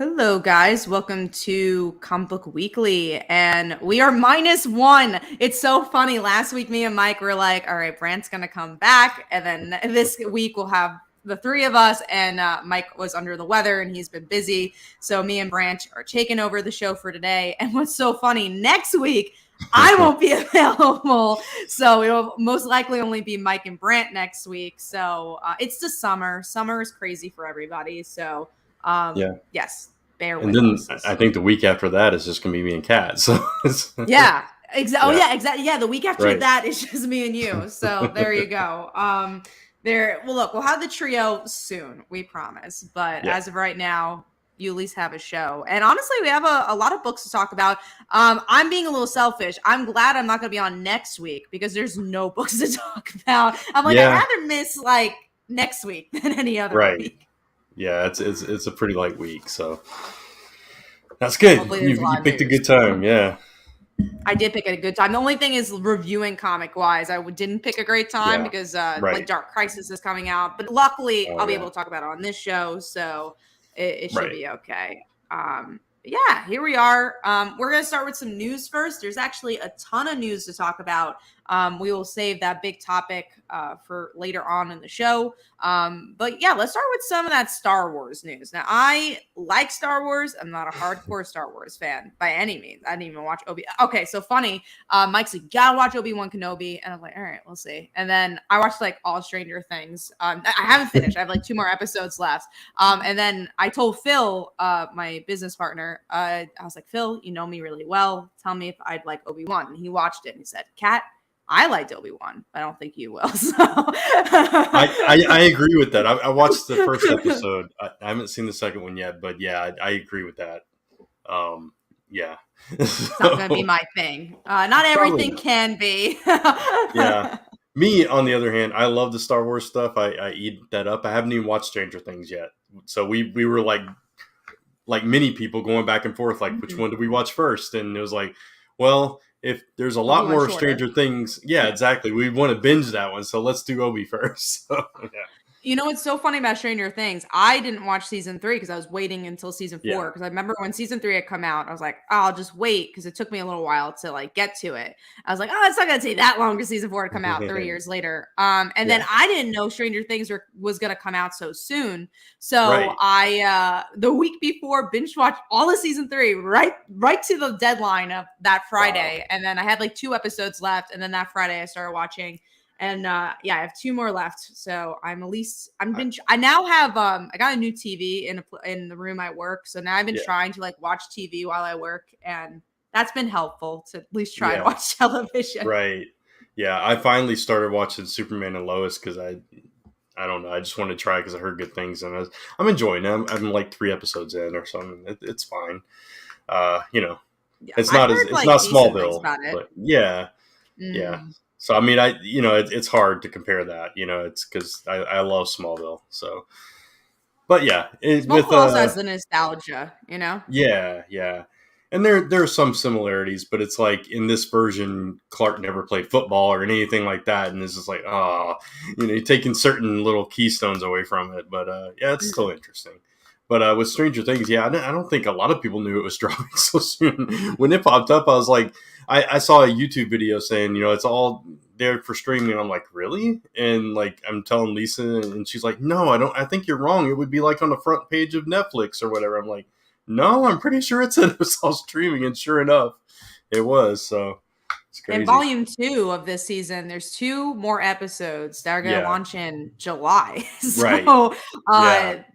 Hello, guys. Welcome to Comic Book Weekly, and we are -1. It's so funny. Last week, me and Mike were like, all right, Brant's going to come back, and then this week we'll have the three of us, and Mike was under the weather, and he's been busy, so me and Brant are taking over the show for today, and what's so funny, next week, I won't be available, so it'll most likely only be Mike and Brant next week, so it's the summer. Summer is crazy for everybody, so... Yes, bear with And then us. I think the week after that is just going to be me and Kat. So Yeah, exactly. Oh, yeah, exactly. Yeah, the week after right. that is just me and you. So there you go. Well, look, we'll have the trio soon, we promise. But Yeah. as of right now, you at least have a show. And honestly, we have a lot of books to talk about. I'm being a little selfish. I'm glad I'm not going to be on next week because there's no books to talk about. I'm like, I'd Yeah. rather miss like next week than any other Right. week. Yeah. It's a pretty light week. So that's good. Hopefully, there's a You lot of picked a news. good time. Yeah. I did pick a good time. The only thing is reviewing comic wise, didn't pick a great time Yeah. because Right. like Dark Crisis is coming out. But luckily, Oh, I'll be yeah. able to talk about it on this show, so it should Right. be okay. Yeah, here we are. We're gonna start with some news first. There's actually a ton of news to talk about. We will save that big topic for later on in the show. But yeah, let's start with some of that Star Wars news. Now, I like Star Wars. I'm not a hardcore Star Wars fan by any means. I didn't even watch Obi. Okay, so funny. Mike's like, gotta watch Obi-Wan Kenobi, and I'm like, all right, we'll see. And then I watched like all Stranger Things. I haven't finished. I have like 2 more episodes left. And then I told Phil, my business partner, I was like, Phil, you know me really well. Tell me if I'd like Obi-Wan. And he watched it and he said, Kat, I liked Obi-Wan. I don't think you will. So I agree with that. I watched the first episode. I haven't seen the second one yet, but yeah, I agree with that. Yeah. It's not going to be my thing. Not everything can be. Yeah. Me, on the other hand, I love the Star Wars stuff. I eat that up. I haven't even watched Stranger Things yet. So we were like many people going back and forth, like, which one did we watch first? And it was like, well, if there's a lot more Stranger Things, yeah, exactly. We want to binge that one. So let's do Obi first. So, yeah. You know what's so funny about Stranger Things? I didn't watch season 3 because I was waiting until season 4. Because I remember when season 3 had come out, I was like, oh, I'll just wait because it took me a little while to like get to it. I was like, oh, it's not gonna take that long for season 4 to come out 3 years later. And then I didn't know Stranger Things was gonna come out so soon. So I the week before binge watched all of season 3 right to the deadline of that Friday. Wow. And then I had like 2 episodes left, and then that Friday I started watching. And I have 2 more left, so I now have I got a new TV in the room I work, so now I've been trying to like watch TV while I work, and that's been helpful to at least try to watch television. Right. Yeah, I finally started watching Superman and Lois because I don't know, I just wanted to try because I heard good things, and I'm enjoying it. I'm like 3 episodes in or something. It's fine. It's not Smallville, but yeah. So, I mean, it's hard to compare that, it's because I love Smallville. So, but yeah. Smallville also has the nostalgia, Yeah, yeah. And there are some similarities, but it's like in this version, Clark never played football or anything like that. And it's just like, you're taking certain little keystones away from it. But yeah, it's still interesting. But with Stranger Things, yeah, I don't think a lot of people knew it was dropping so soon. When it popped up, I was like, I saw a YouTube video saying, it's all there for streaming. And I'm like, really? And like, I'm telling Lisa, and she's like, no, I think you're wrong. It would be like on the front page of Netflix or whatever. I'm like, no, I'm pretty sure it said it was all streaming. And sure enough, it was. So it's crazy. In volume 2 of this season, there's 2 more episodes that are going to launch in July. So,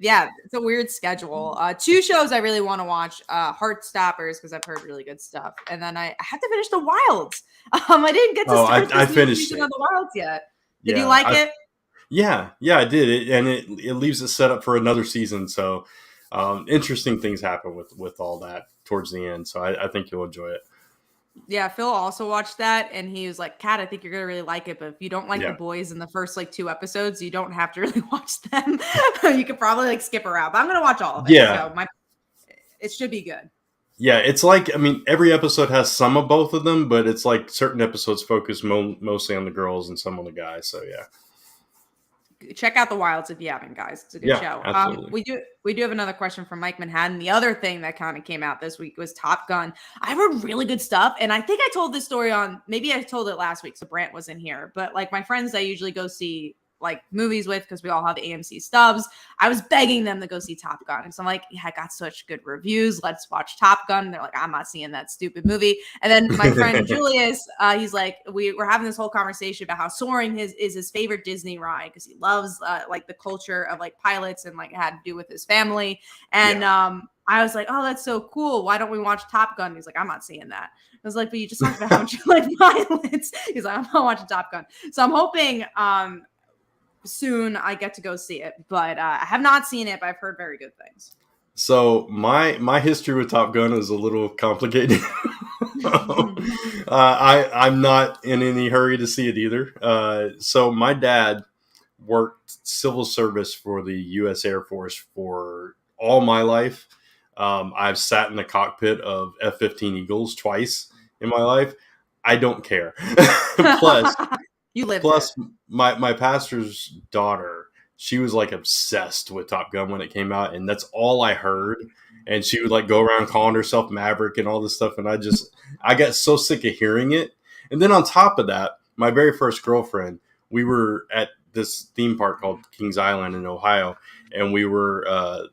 yeah, it's a weird schedule. 2 shows I really want to watch, Heartstoppers, because I've heard really good stuff. And then I have to finish The Wilds. I didn't get to start this new season of The Wilds yet. Did you like it? Yeah, I did. It leaves it set up for another season. So interesting things happen with all that towards the end. So I think you'll enjoy it. Yeah, Phil also watched that, and he was like, Kat, I think you're going to really like it, but if you don't like The Boys in the first, 2 episodes, you don't have to really watch them. You could probably, skip around, but I'm going to watch all of it. Yeah. So it should be good. Yeah, it's like, every episode has some of both of them, but it's like certain episodes focus mostly on the girls and some on the guys, so yeah. check out The Wilds if you haven't, guys. It's a good Yeah, show. absolutely. We do have another question from Mike Manhattan. The other thing that kind of came out this week was Top Gun. I heard really good stuff, and I think I told this story on, maybe I told it last week, so Brant was in here. But like my friends, I usually go see like movies with, because we all have AMC stubs. I was begging them to go see Top Gun, and so I'm like, yeah, I got such good reviews. Let's watch Top Gun. And they're like, I'm not seeing that stupid movie. And then my friend Julius, he's like, we're having this whole conversation about how Soaring is his favorite Disney ride, because he loves like the culture of like pilots, and like it had to do with his family. And I was like, oh, that's so cool. Why don't we watch Top Gun? He's like, I'm not seeing that. I was like, but you just talked about how much you like pilots. He's like, I'm not watching Top Gun. So I'm hoping soon I get to go see it, but I have not seen it, but I've heard very good things. So my history with Top Gun is a little complicated. I'm not in any hurry to see it either. So my dad worked civil service for the U.S. Air Force for all my life. I've sat in the cockpit of F-15 Eagles twice in my life. I don't care. Plus, you lived Plus, it. my pastor's daughter, she was like obsessed with Top Gun when it came out, and that's all I heard. And she would like go around calling herself Maverick and all this stuff, and I got so sick of hearing it. And then on top of that, my very first girlfriend, we were at this theme park called Kings Island in Ohio, and we were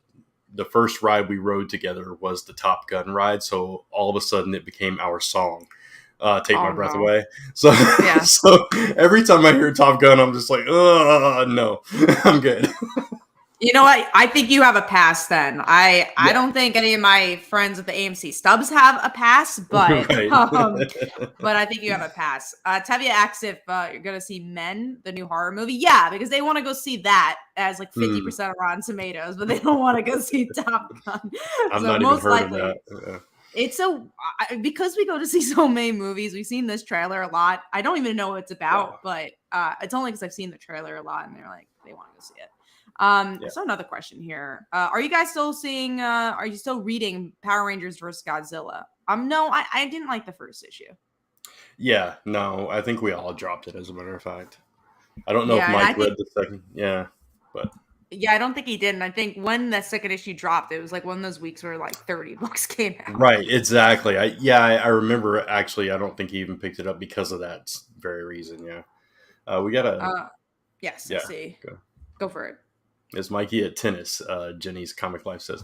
the first ride we rode together was the Top Gun ride. So all of a sudden, it became our song. Take my breath away. So, Yeah. So every time I hear Top Gun, I'm just like, oh no, I'm good. You know what? I think you have a pass then. I don't think any of my friends at the AMC stubs have a pass, but Right. but I think you have a pass. Tevye asks if you're going to see Men, the new horror movie. Yeah, because they want to go see that as like 50% of Rotten Tomatoes, but they don't want to go see Top Gun. I'm So not most even heard likely, of that. it's so because we go to see so many movies. We've seen this trailer a lot. I don't even know what it's about, but it's only because I've seen the trailer a lot, and they're like they want to go see it. So another question here: are you guys still seeing? Are you still reading Power Rangers vs. Godzilla? No, I didn't like the first issue. Yeah, no, I think we all dropped it. As a matter of fact, I don't know if Yeah, and I Mike think read the second. Yeah, but yeah, I don't think he did. And I think when the second issue dropped, it was like one of those weeks where like 30 books came out. right, exactly. I remember. Actually, I don't think he even picked it up because of that very reason. Yeah, we gotta. Yes, Yeah, let's see. Go for it. Is Mikey at tennis? Jenny's Comic Life says.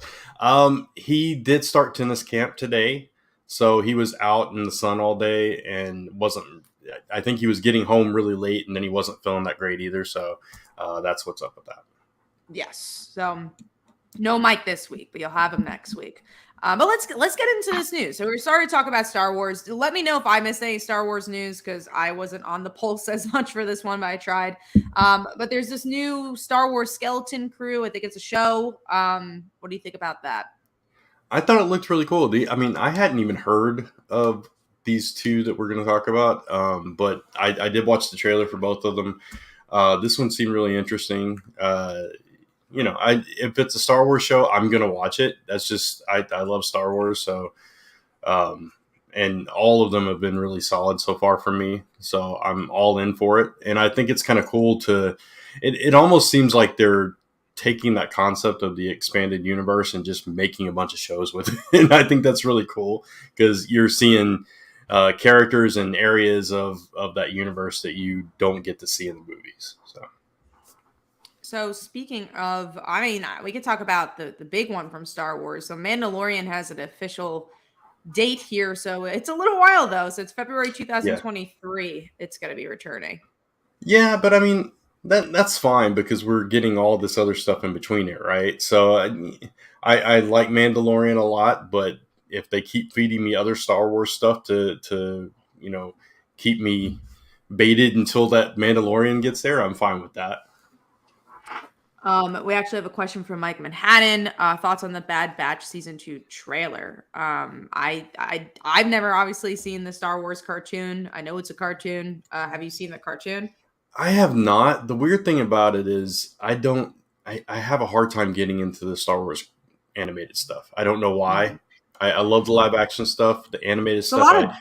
He did start tennis camp today, so he was out in the sun all day and wasn't. I think he was getting home really late, and then he wasn't feeling that great either. So that's what's up with that. Yes. So no Mike this week, but you'll have him next week. But let's get into this news. So we're starting to talk about Star Wars. Let me know if I missed any Star Wars news, because I wasn't on the pulse as much for this one, but I tried. But there's this new Star Wars skeleton crew. I think it's a show. What do you think about that? I thought it looked really cool. I hadn't even heard of these two that we're going to talk about, but I did watch the trailer for both of them. This one seemed really interesting. If it's a Star Wars show, I'm gonna watch it. That's just I love Star Wars, so and all of them have been really solid so far for me. So I'm all in for it, and I think it's kind of cool to. It almost seems like they're taking that concept of the expanded universe and just making a bunch of shows with it, and I think that's really cool because you're seeing characters and areas of that universe that you don't get to see in the movies. So speaking of, we could talk about the big one from Star Wars. So Mandalorian has an official date here. So it's a little while though. So it's February 2023. Yeah. It's going to be returning. Yeah, but I mean, that's fine because we're getting all this other stuff in between it, right? So I like Mandalorian a lot, but if they keep feeding me other Star Wars stuff to keep me baited until that Mandalorian gets there, I'm fine with that. We actually have a question from Mike Manhattan. Thoughts on the Bad Batch season 2 trailer? I've never obviously seen the Star Wars cartoon. I know it's a cartoon. Have you seen the cartoon? I have not. The weird thing about it is I have a hard time getting into the Star Wars animated stuff. I don't know why. I love the live action stuff, the animated stuff.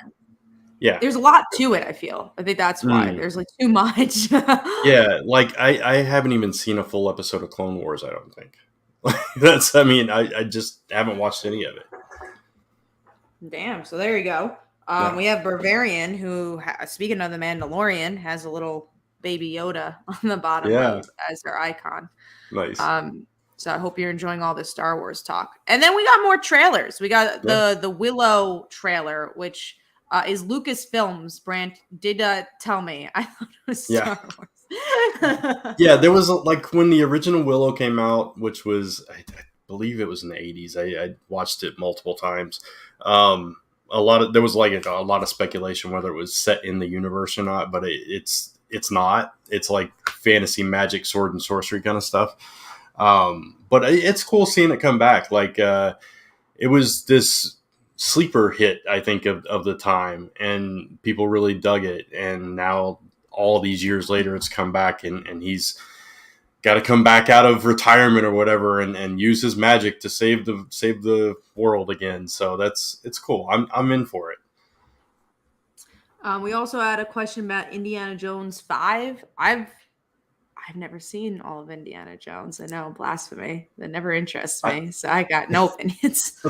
Yeah. There's a lot to it, I feel. I think that's why. Mm. There's like too much. Yeah, like I haven't even seen a full episode of Clone Wars, I don't think. That's I mean, I just haven't watched any of it. Damn. So there you go. Yeah. We have Bavarian, who, speaking of the Mandalorian, has a little baby Yoda on the bottom Yeah. as their icon. Nice. So I hope you're enjoying all this Star Wars talk. And then we got more trailers. We got the Willow trailer, which is Lucasfilms. Brant did tell me. I thought it was Star Wars. Yeah, there was like when the original Willow came out, which was I believe it was in the 80s. I watched it multiple times. There was like a lot of speculation whether it was set in the universe or not, but it's not. It's like fantasy, magic, sword and sorcery kind of stuff. But it's cool seeing it come back. Like it was this sleeper hit, I think, of the time, and people really dug it. And now all these years later, it's come back, and he's got to come back out of retirement or whatever, and use his magic to save the world again. So it's cool. I'm in for it. We also had a question about Indiana Jones 5. I've never seen all of Indiana Jones. I know, blasphemy. That never interests me. So I got no opinions.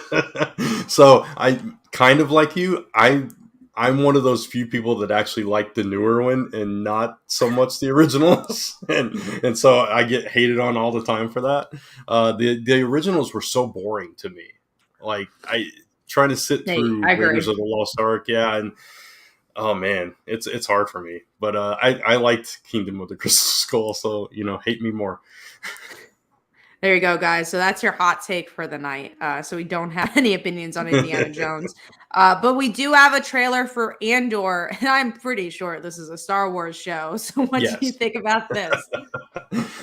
So I kind of like you. I'm one of those few people that actually like the newer one and not so much the originals. and so I get hated on all the time for that. The originals were so boring to me. Like trying to sit through Raiders of the Lost Ark. Yeah. And oh man, it's hard for me, but I liked Kingdom of the Crystal Skull, so hate me more. There you go, guys. So that's your hot take for the night. So we don't have any opinions on Indiana Jones, but we do have a trailer for Andor, and I'm pretty sure this is a Star Wars show. So what do you think about this?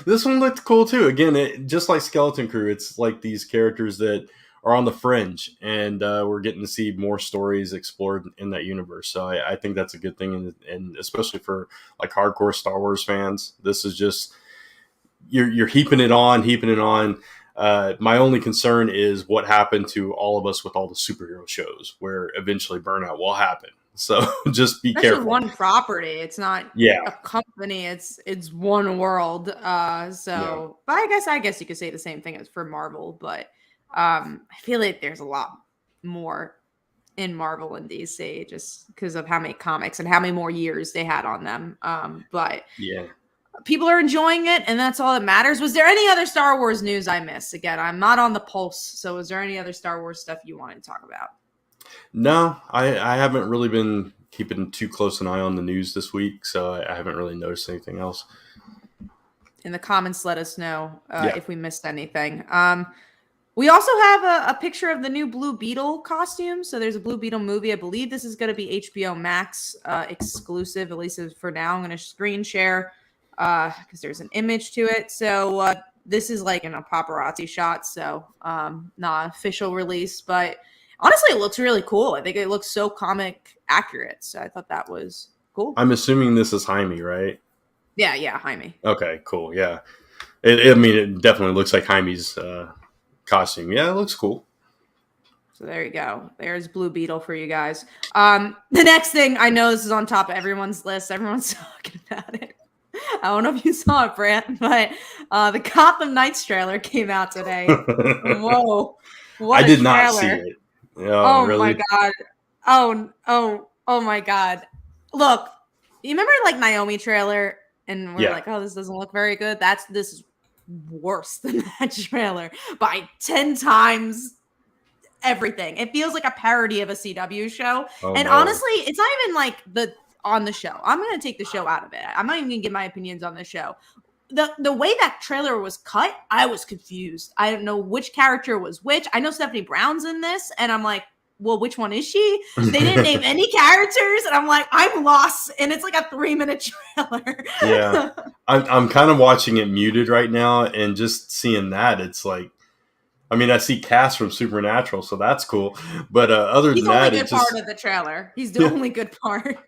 This one looked cool too. Again, just like Skeleton Crew, it's like these characters that are on the fringe, and we're getting to see more stories explored in that universe. So I think that's a good thing, and especially for like hardcore Star Wars fans, this is just you're heaping it on. My only concern is what happened to all of us with all the superhero shows, where eventually burnout will happen. So just be careful. One property. It's not a company. It's one world. But I guess you could say the same thing as for Marvel, but I feel like there's a lot more in Marvel and DC just because of how many comics and how many more years they had on them. But people are enjoying it, and that's all that matters. Was there any other Star Wars news I missed? Again, I'm not on the pulse, so was there any other Star Wars stuff you wanted to talk about? No, I haven't really been keeping too close an eye on the news this week, so I haven't really noticed anything else. In the comments, let us know if we missed anything. We also have a picture of the new Blue Beetle costume. So there's a Blue Beetle movie. I believe this is going to be HBO Max exclusive, at least for now. I'm going to screen share because there's an image to it. So this is like in a paparazzi shot. So not official release, but honestly, it looks really cool. I think it looks so comic accurate. So I thought that was cool. I'm assuming this is Jaime, right? Yeah, Jaime. Okay, cool. Yeah. It definitely looks like Jaime's costume. Yeah, it looks cool. So there you go. There's Blue Beetle for you guys. The next thing, I know this is on top of everyone's list. Everyone's talking about it. I don't know if you saw it, Brant, but the Gotham Knights trailer came out today. Whoa. What I did not see it. Oh really? My God. Oh my God. Look, you remember like Naomi trailer? And we're like, oh, this doesn't look very good. This is worse than that trailer by 10 times everything. It feels like a parody of a CW show. Honestly, it's not even like on the show. I'm going to take the show out of it. I'm not even going to give my opinions on the show. The way that trailer was cut, I was confused. I don't know which character was which. I know Stephanie Brown's in this, and I'm like, well, which one is she? They didn't name any characters, and I'm like, I'm lost. And it's like a 3-minute trailer. Yeah, I'm kind of watching it muted right now, and just seeing that, it's like, I see Cass from Supernatural, so that's cool. But other than that, it's part of the trailer. He's the only good part.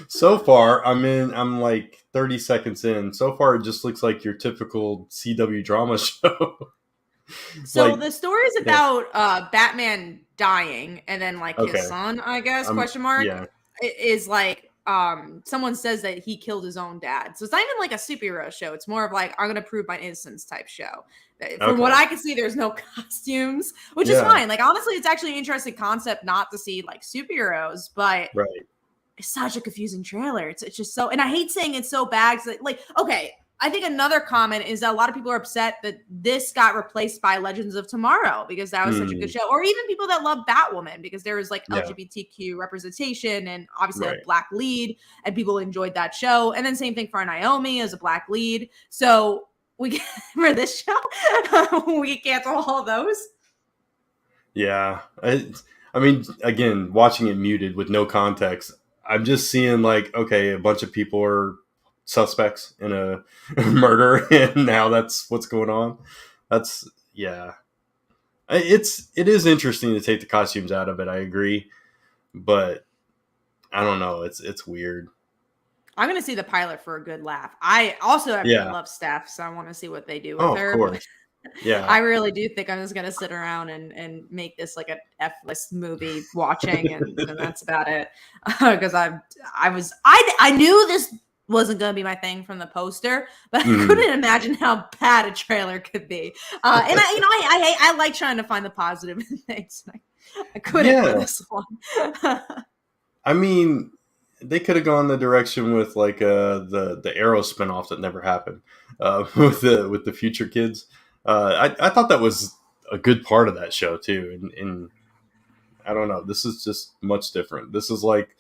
So far, I'm like 30 seconds in. So far, it just looks like your typical CW drama show. So the story is about Batman dying, and then like his son, I guess, question mark. Yeah. is like someone says that he killed his own dad. So it's not even like a superhero show. It's more of like, I'm gonna prove my innocence type show. From what I can see, there's no costumes, which is fine. Like, honestly, it's actually an interesting concept not to see like superheroes, but it's such a confusing trailer. It's just so, and I hate saying it's so bad. Like, okay, I think another comment is that a lot of people are upset that this got replaced by Legends of Tomorrow because that was such a good show, or even people that love Batwoman because there was like LGBTQ representation and obviously a black lead, and people enjoyed that show. And then same thing for Naomi as a black lead. So we for this show, we cancel all those. Yeah, I mean, again, watching it muted with no context, I'm just seeing like, okay, a bunch of people are suspects in a murder, and now that's what's going on. That's it is interesting to take the costumes out of it. I agree, but I don't know. It's weird. I'm gonna see the pilot for a good laugh. I also love Steph, so I want to see what they do with her. Of course. Yeah, I really do think I'm just gonna sit around and make this like an F-list movie watching, and that's about it. Because I knew this wasn't gonna be my thing from the poster, but I couldn't imagine how bad a trailer could be. And I like trying to find the positive in things. I couldn't for this one. I mean, they could have gone the direction with like the Arrow spinoff that never happened with the future kids. I thought that was a good part of that show too, and I don't know. This is just much different. This is like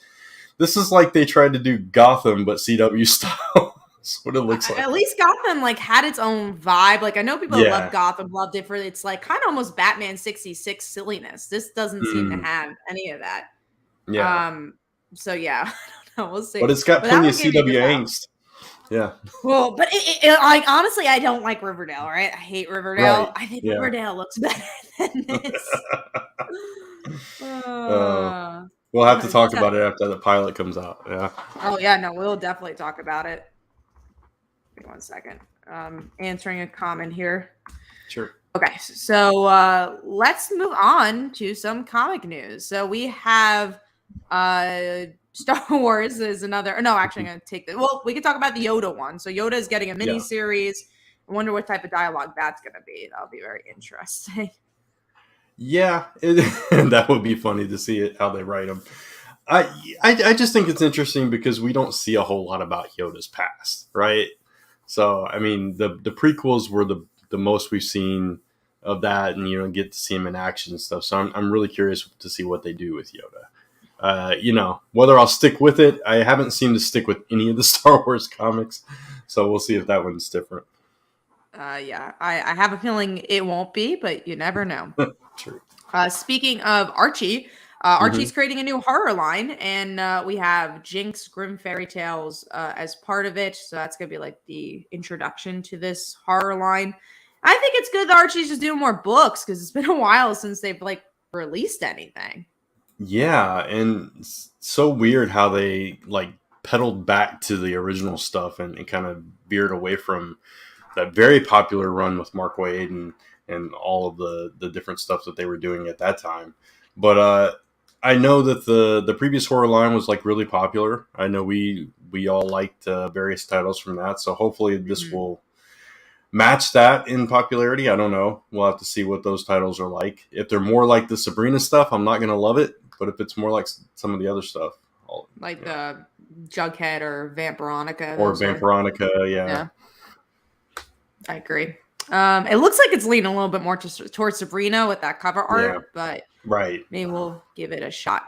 they tried to do Gotham but CW style. That's what it looks like. At least Gotham like had its own vibe. Like I know people that love Gotham loved it for its like kind of almost Batman 66 silliness. This doesn't seem to have any of that. Yeah. So yeah, I don't know. We'll see. But it's got plenty of CW angst. Yeah. Well, but like honestly, I don't like Riverdale. Right? I hate Riverdale. Right. I think Riverdale looks better than this. We'll have to talk about it after the pilot comes out. Yeah. Oh yeah, no, we'll definitely talk about it. Give me 1 second. Answering a comment here. Sure. Okay, so let's move on to some comic news. So we have Star Wars is another. No, actually, I'm going to take that. Well, we can talk about the Yoda one. So Yoda is getting a mini series. I wonder what type of dialogue that's going to be. That'll be very interesting. Yeah, that would be funny to see it how they write them. I just think it's interesting because we don't see a whole lot about Yoda's past, right? So I mean, the prequels were the most we've seen of that, and get to see him in action and stuff. So I'm really curious to see what they do with Yoda. Whether I'll stick with it, I haven't seemed to stick with any of the Star Wars comics, so we'll see if that one's different. Yeah, I have a feeling it won't be, but you never know. True. Speaking of Archie, Archie's creating a new horror line, and we have Jinx Grim Fairy Tales as part of it. So that's gonna be like the introduction to this horror line. I think it's good that Archie's just doing more books because it's been a while since they've like released anything. Yeah, and it's so weird how they like pedaled back to the original stuff and kind of veered away from that very popular run with Mark Waid and all of the different stuff that they were doing at that time. But I know that the previous horror line was like really popular. I know we all liked various titles from that. So hopefully this will match that in popularity. I don't know. We'll have to see what those titles are like. If they're more like the Sabrina stuff, I'm not going to love it. But if it's more like some of the other stuff. Like the Jughead or Vampironica. Or Vampironica, yeah. I agree. It looks like it's leaning a little bit more towards Sabrina with that cover art, but maybe we'll give it a shot.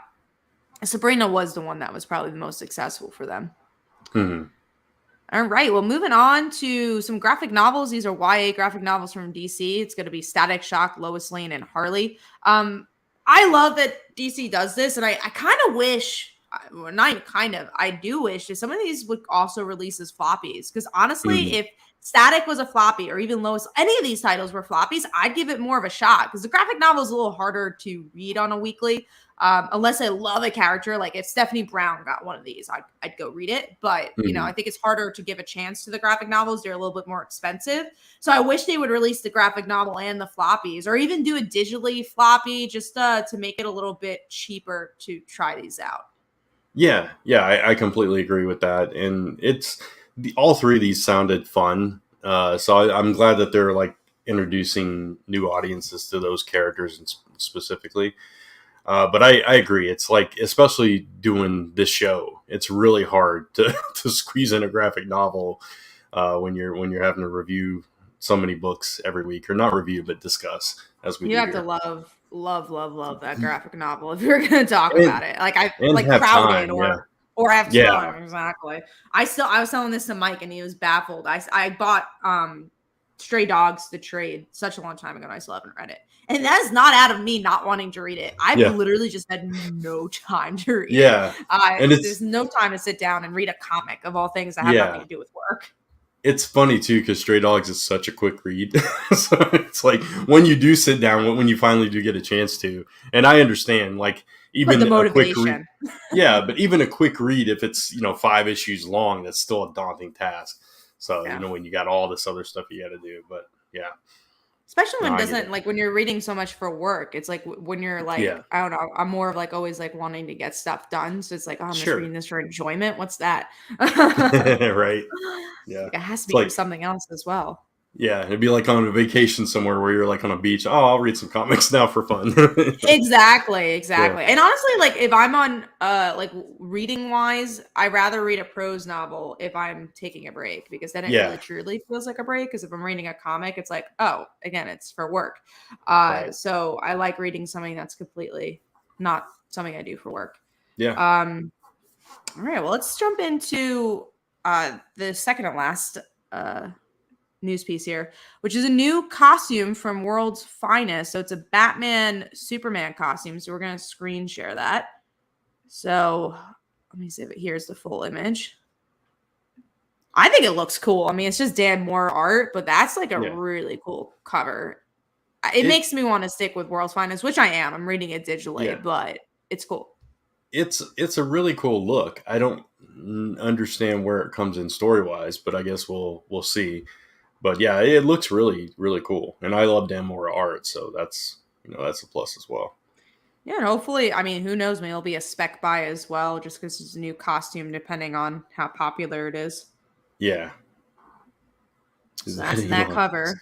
Sabrina was the one that was probably the most successful for them. Mm-hmm. All right. Well, moving on to some graphic novels. These are YA graphic novels from DC. It's going to be Static Shock, Lois Lane, and Harley. I love that DC does this, and I kind of wish, well, not even kind of, I do wish that some of these would also release as floppies. Because honestly, if Static was a floppy, or even Lois, any of these titles were floppies, I'd give it more of a shot. Because the graphic novel is a little harder to read on a weekly. Unless I love a character, like if Stephanie Brown got one of these, I'd go read it. But, I think it's harder to give a chance to the graphic novels. They're a little bit more expensive. So I wish they would release the graphic novel and the floppies, or even do a digitally floppy just to make it a little bit cheaper to try these out. Yeah, I completely agree with that, and all three of these sounded fun. So I'm glad that they're like introducing new audiences to those characters and specifically. But I agree. It's like, especially doing this show, it's really hard to, to squeeze in a graphic novel when you're having to review so many books every week, or not review but discuss as we You do have to here, love that graphic novel if you're gonna talk and about it. Like I and like have crowded time. Yeah, or have yeah, time exactly. I was telling this to Mike and he was baffled. I bought Stray Dogs the trade such a long time ago and I still haven't read it. And that is not out of me not wanting to read it. I've yeah, literally just had no time to read it. yeah, and There's no time to sit down and read a comic of all things that have nothing yeah. to do with work. It's funny too because Stray Dogs is such a quick read. So it's like when you do sit down, when you finally do get a chance to, and I understand, like But the even a quick read, motivation. yeah, but even a quick read, if it's 5 issues long, that's still a daunting task. So Yeah. when you got all this other stuff you got to do, but yeah, Especially no, when it I get doesn't it. like when you're reading so much for work. It's like when you're Yeah, like, I don't know, I'm more of like always like wanting to get stuff done. So it's like, oh, I'm just sure, reading this for enjoyment. What's that? Like right, yeah. it has to It's be for like, something else as well. yeah, it'd be like on a vacation somewhere where you're like on a beach. Oh, I'll read some comics now for fun. Exactly, Yeah, exactly. And honestly, like if I'm on like reading wise, I rather read a prose novel if I'm taking a break because then it really yeah, truly feels like a break. Because if I'm reading a comic, it's like, oh, again, it's for work. right, So I like reading something that's completely not something I do for work. yeah, All right, well, let's jump into the second and last uh news piece here, which is a new costume from World's Finest. So it's a Batman Superman costume. So we're going to screen share that. So let me see if it here's the full image. I think it looks cool. I mean, it's just Dan Moore art, but that's like a yeah. really cool cover. It It makes me want to stick with World's Finest, which I am. I'm reading it digitally, yeah. but it's cool. It's a really cool look. I don't understand where it comes in story wise, but I guess we'll see. But yeah, it looks really cool, and I love Dan Mora art, so that's a plus as well. Yeah, and hopefully, I mean, who knows? Maybe it'll be a spec buy as well, just because it's a new costume, depending on how popular it is. Yeah, is So that that's that Elon cover.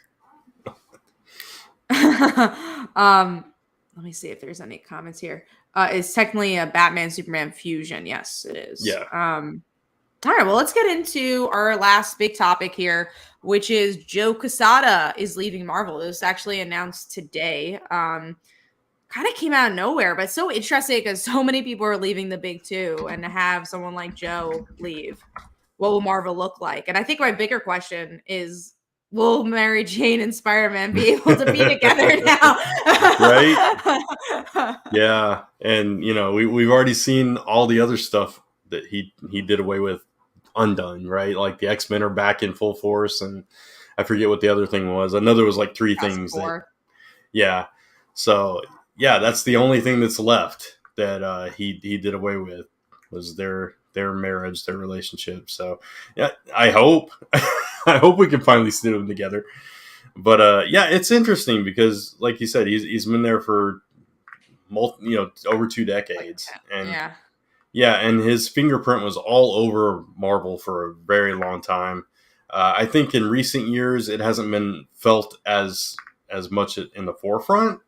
Musk? Let me see if there's any comments here. It's technically a Batman Superman fusion. Yes, it is. Yeah, All right, well, let's get into our last big topic here, which is Joe Quesada is leaving Marvel. It was actually announced today. Kind of came out of nowhere, but so interesting because so many people are leaving the big two, and to have someone like Joe leave, what will Marvel look like? And I think my bigger question is, will Mary Jane and Spider-Man be able to be together now? right. Yeah, and we've already seen all the other stuff that he did away with undone, right? Like the X-Men are back in full force, and I forget what the other thing was. Another was like three Task things that, Four. yeah. So yeah, that's the only thing that's left that he did away with was their marriage, their relationship. So yeah, I hope I hope we can finally see them together. But yeah, it's interesting because, like you said, he's been there for over 2 decades, and Yeah. yeah, and his fingerprint was all over Marvel for a very long time. I think in recent years it hasn't been felt as much in the forefront.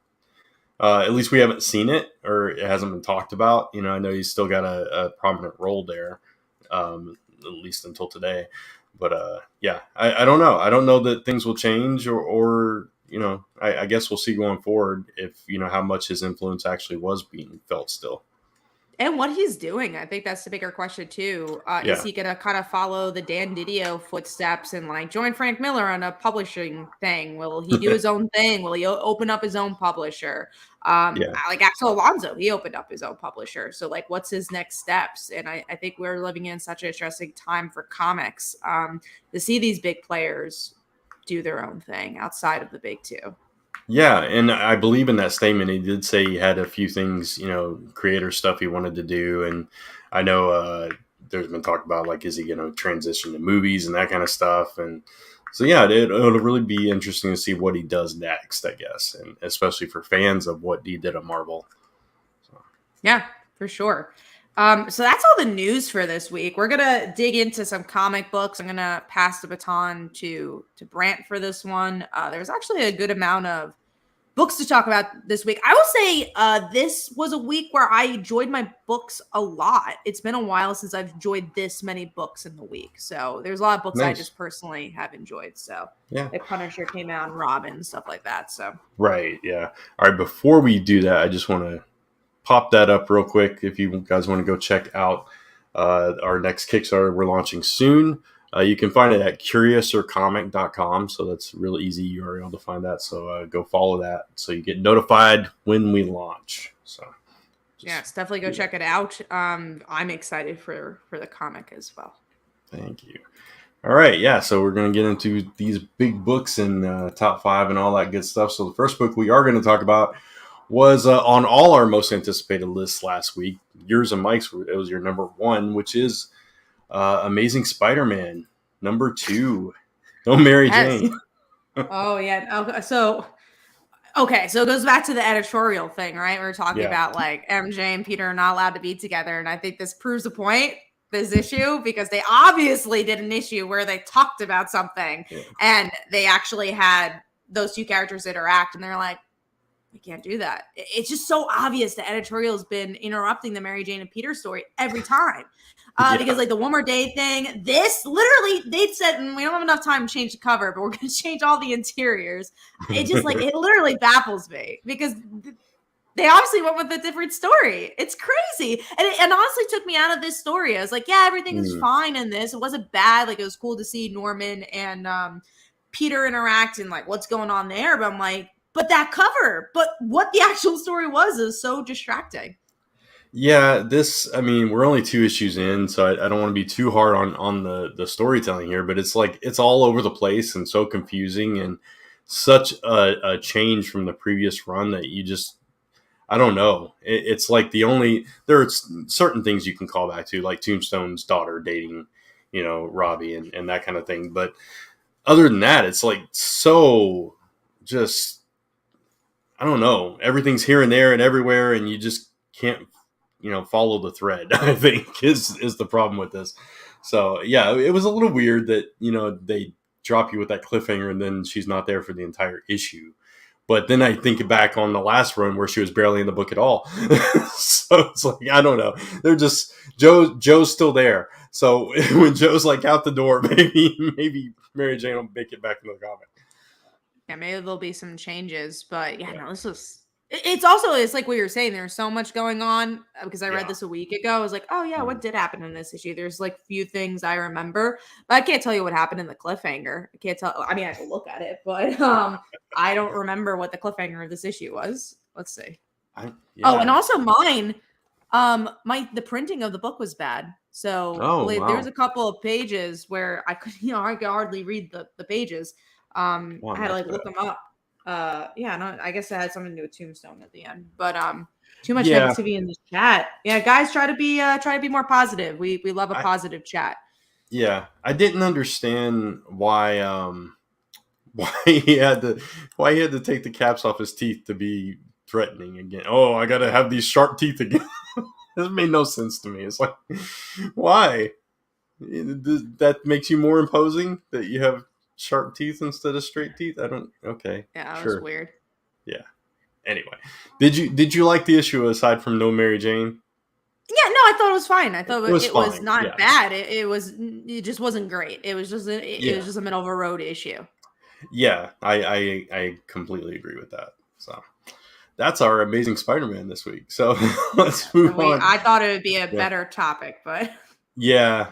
At least we haven't seen it, or it hasn't been talked about. I know he's still got a prominent role there, at least until today. But yeah, I don't know. I don't know that things will change, or I guess we'll see going forward if how much his influence actually was being felt still. And what he's doing, I think that's the bigger question too. Is Yeah, he gonna kind of follow the Dan Didio footsteps and like join Frank Miller on a publishing thing? Will he do his own thing? Will he open up his own publisher? yeah, Like Axel Alonso, he opened up his own publisher. So like, what's his next steps? And I think we're living in such an interesting time for comics to see these big players do their own thing outside of the big two. yeah. And I believe in that statement. He did say he had a few things, creator stuff he wanted to do, and I know there's been talk about like, is he going to transition to movies and that kind of stuff, and so yeah, it'll really be interesting to see what he does next, I guess, and especially for fans of what he did at Marvel. So, Yeah, for sure. So that's all the news for this week. We're gonna dig into some comic books. I'm gonna pass the baton to Brant for this one. There's actually a good amount of books to talk about this week. I will say this was a week where I enjoyed my books a lot. It's been a while since I've enjoyed this many books in the week. So there's a lot of books I just personally have enjoyed. So yeah, like Punisher came out and Robin, stuff like that. So right, yeah. All right, before we do that, I just want to pop that up real quick. If you guys want to go check out our next Kickstarter, we're launching soon. You can find it at curiousercomic.com. So that's a real easy URL to find that. So go follow that so you get notified when we launch. So yes, definitely go check it out. I'm excited for the comic as well. Thank you. All right, yeah. So we're going to get into these big books and top 5 and all that good stuff. So the first book we are going to talk about was on all our most anticipated lists last week. Yours and Mike's, it was your number 1, which is Amazing Spider-Man number 2. No Mary Jane. Oh yeah. So it goes back to the editorial thing, right? We're talking about like MJ and Peter are not allowed to be together, and I think this proves a point. This issue, because they obviously did an issue where they talked about something and they actually had those two characters interact, and they're like, we can't do that. It's just so obvious the editorial has been interrupting the Mary Jane and Peter story every time. Because like the One More Day thing, this literally, they said, we don't have enough time to change the cover, but we're going to change all the interiors. It just like, it literally baffles me because they obviously went with a different story. It's crazy. And it honestly took me out of this story. I was like, yeah, everything is fine in this. It wasn't bad. Like, it was cool to see Norman and Peter interact and like what's going on there. But I'm like, but that cover, but what the actual story was is so distracting. Yeah, we're only 2 issues in, so I don't want to be too hard on the storytelling here, but it's like, it's all over the place and so confusing and such a change from the previous run that you just, I don't know. It's like there are certain things you can call back to, like Tombstone's daughter dating, Robbie and that kind of thing. But other than that, it's like so just, I don't know. Everything's here and there and everywhere, and you just can't, follow the thread, I think is the problem with this. So yeah, it was a little weird that, they drop you with that cliffhanger and then she's not there for the entire issue. But then I think back on the last run where she was barely in the book at all. So it's like, I don't know. They're just, Joe's still there. So when Joe's like out the door, maybe Mary Jane will make it back in the comic. Yeah, maybe there'll be some changes. But no, this was, it's like what you're saying. There's so much going on because I read this a week ago. I was like, oh yeah, what did happen in this issue? There's like few things I remember, but I can't tell you what happened in the cliffhanger. I can't tell. I mean, I can look at it, but I don't remember what the cliffhanger of this issue was. Let's see. Oh, and also mine, the printing of the book was bad. So there was a couple of pages where I could, I could hardly read the pages. I had to like look them up. I guess it had something to do with Tombstone at the end, but too much negativity in the chat. Yeah, guys, try to be more positive. We love a positive chat. Yeah, I didn't understand why he had to take the caps off his teeth to be threatening again. Oh, I gotta have these sharp teeth again. This made no sense to me. It's like, why? That makes you more imposing that you have sharp teeth instead of straight teeth? Okay. Yeah, that was weird. Yeah. Anyway, did you like the issue aside from no Mary Jane? Yeah, no, I thought it was fine. I thought it was not bad. It just wasn't great. It was just a middle of a road issue. Yeah, I completely agree with that. So that's our Amazing Spider-Man this week. So let's move on. I thought it would be a better topic, but yeah.